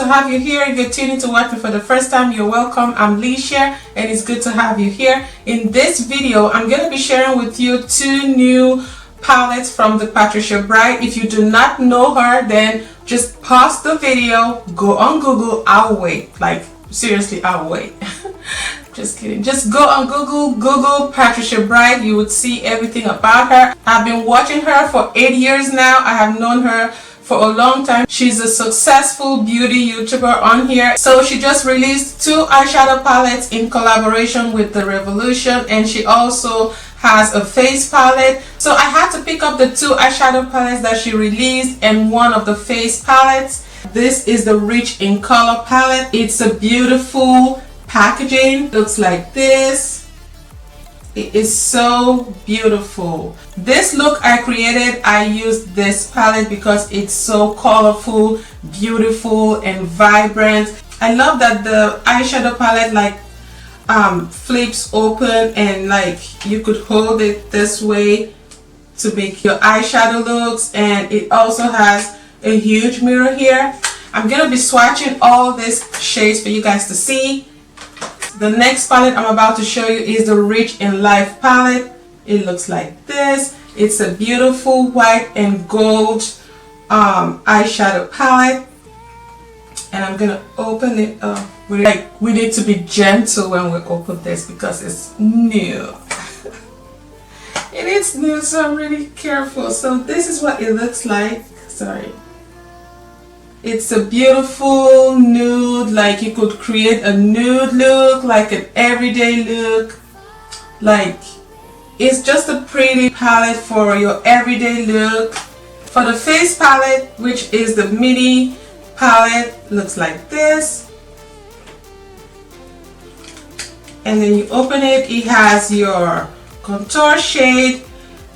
have you here. If you're tuning to watch me for the first time, you're welcome. I'm Licia and it's good to have you here. In this video, I'm going to be sharing with you 2 new palettes from the Patricia bride. If you do not know her, then just pause the video, go on Google. I'll wait. Like, seriously, I'll wait. Just kidding. Just go on Google Patricia bride. You would see everything about her. I've been watching her for 8 years now. I have known her for a long time. She's a successful beauty YouTuber on here. So she just released 2 eyeshadow palettes in collaboration with The Revolution, and she also has a face palette. So I had to pick up the 2 eyeshadow palettes that she released and one of the face palettes. This is the Rich in Color palette. It's a beautiful packaging. Looks like this. It is so beautiful. This look I created, I used this palette because it's so colorful, beautiful, and vibrant. I love that the eyeshadow palette like flips open, and like you could hold it this way to make your eyeshadow looks, and it also has a huge mirror here. I'm gonna be swatching all these shades for you guys to see. The next palette I'm about to show you is the Rich in Life palette. It looks like this. It's a beautiful white and gold eyeshadow palette, and I'm gonna open it up. We need to be gentle when we open this because it's new. It is new, so I'm really careful. So this is what it looks like. Sorry. It's a beautiful nude, like you could create a nude look, like an everyday look. Like, it's just a pretty palette for your everyday look. For the face palette, which is the mini palette, looks like this. And then you open it, it has your contour shade,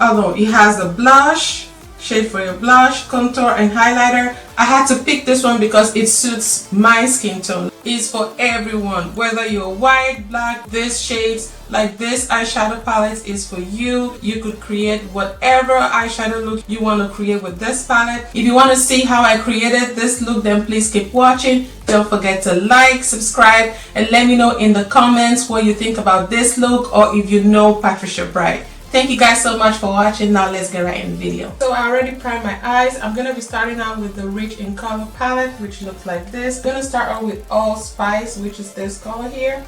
although it has a blush shade for your blush, contour, and highlighter. I had to pick this one because it suits my skin tone. It's for everyone, whether you're white, black. This shades, like this eyeshadow palette is for you. You could create whatever eyeshadow look you want to create with this palette. If you want to see how I created this look, then please keep watching. Don't forget to like, subscribe, and let me know in the comments what you think about this look, or if you know Patricia bride. Thank you guys so much for watching. Now let's get right in the video. So I already primed my eyes. I'm going to be starting out with the Rich in Color palette, which looks like this. I'm going to start out with Allspice, which is this color here.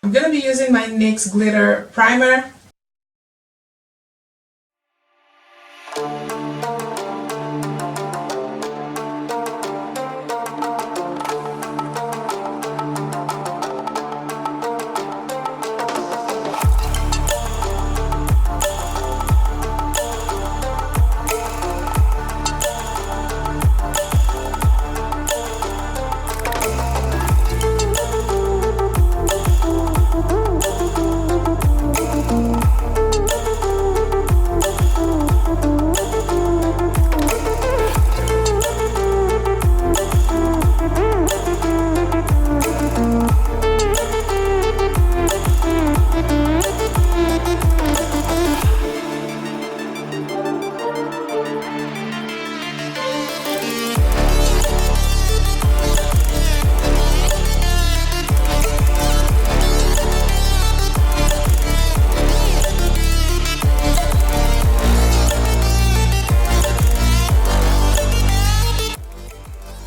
I'm going to be using my NYX glitter primer.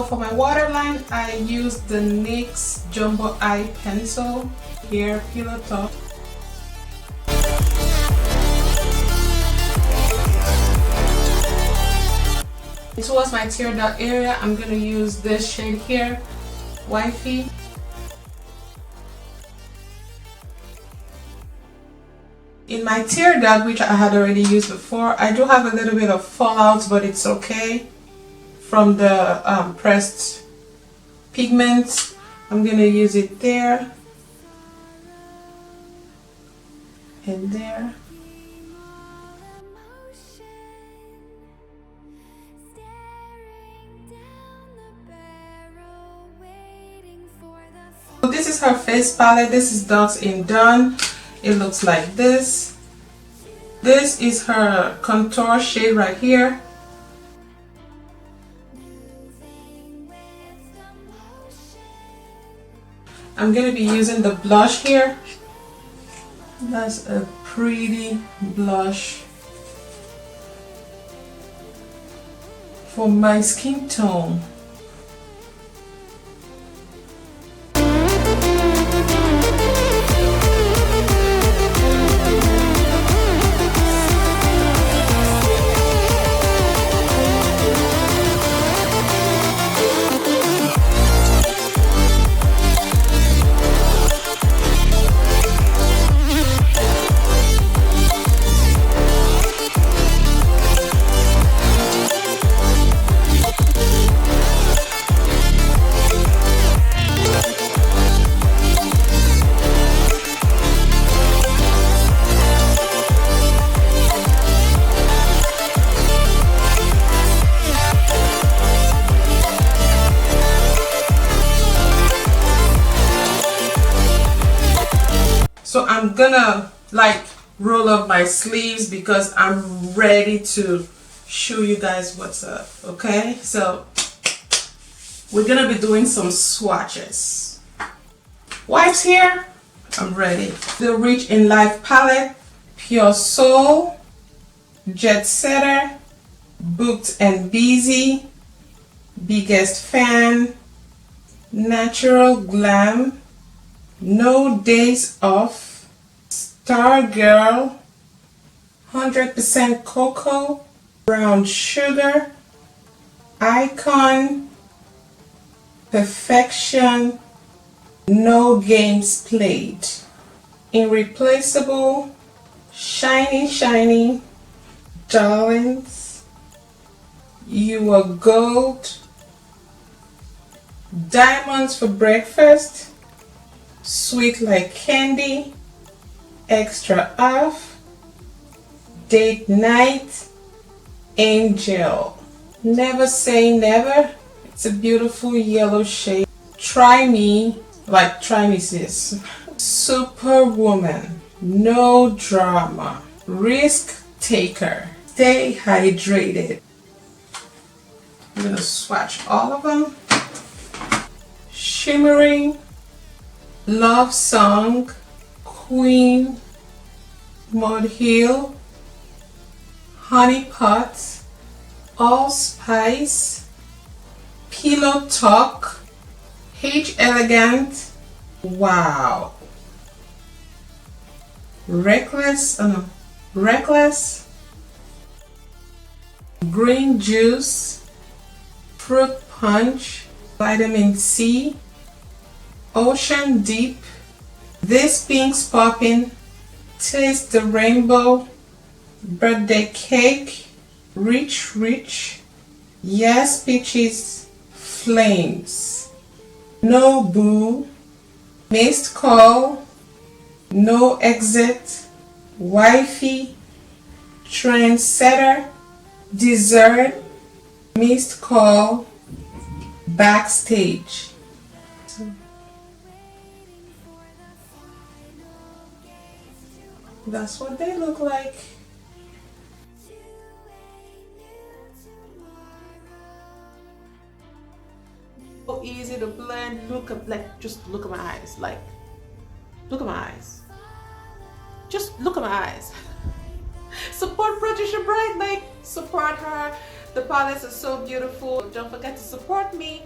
For my waterline, I used the NYX Jumbo Eye Pencil here, pillow top. Towards my tear duct area, I'm going to use this shade here, Wifey. In my tear dot, which I had already used before, I do have a little bit of fallout, but it's okay from the pressed pigment. I'm gonna use it there and there. So this is her face palette. This is Dots in Done. It looks like this. This is her contour shade right here. I'm going to be using the blush here. That's a pretty blush for my skin tone. So I'm gonna like roll up my sleeves because I'm ready to show you guys what's up. Okay, so we're gonna be doing some swatches. Wipes here, I'm ready. The Rich in Life palette, Pure Soul, Jet Setter, Booked and Busy, Biggest Fan, Natural Glam, No Days Off, Star Girl, 100% Cocoa, Brown Sugar, Icon, Perfection, No Games Played, Irreplaceable, Shiny Shiny, Darlings, You Are Gold, Diamonds for Breakfast, Sweet Like Candy, Extra Off, Date Night, Angel, Never Say Never. It's a beautiful yellow shade. Try Me, like try me sis. Superwoman, No Drama, Risk Taker, Stay Hydrated. I'm gonna swatch all of them. Shimmering, Love Song, Queen, Mud Hill, Honey Pot, Allspice, Pillow Talk, H Elegant, wow, Reckless, Reckless, Green Juice, Fruit Punch, Vitamin C, Ocean Deep, This Pink's Poppin', Taste the Rainbow, Birthday Cake, Rich Rich, Yes Peaches, Flames, No Boo, Missed Call, No Exit, Wifey, Trendsetter, Dessert, Missed Call, Backstage. That's what they look like. So easy to blend. Look at, like, just look at my eyes. Like, look at my eyes. Just look at my eyes. Support Patricia Bright. Like, support her. The palettes are so beautiful. Don't forget to support me.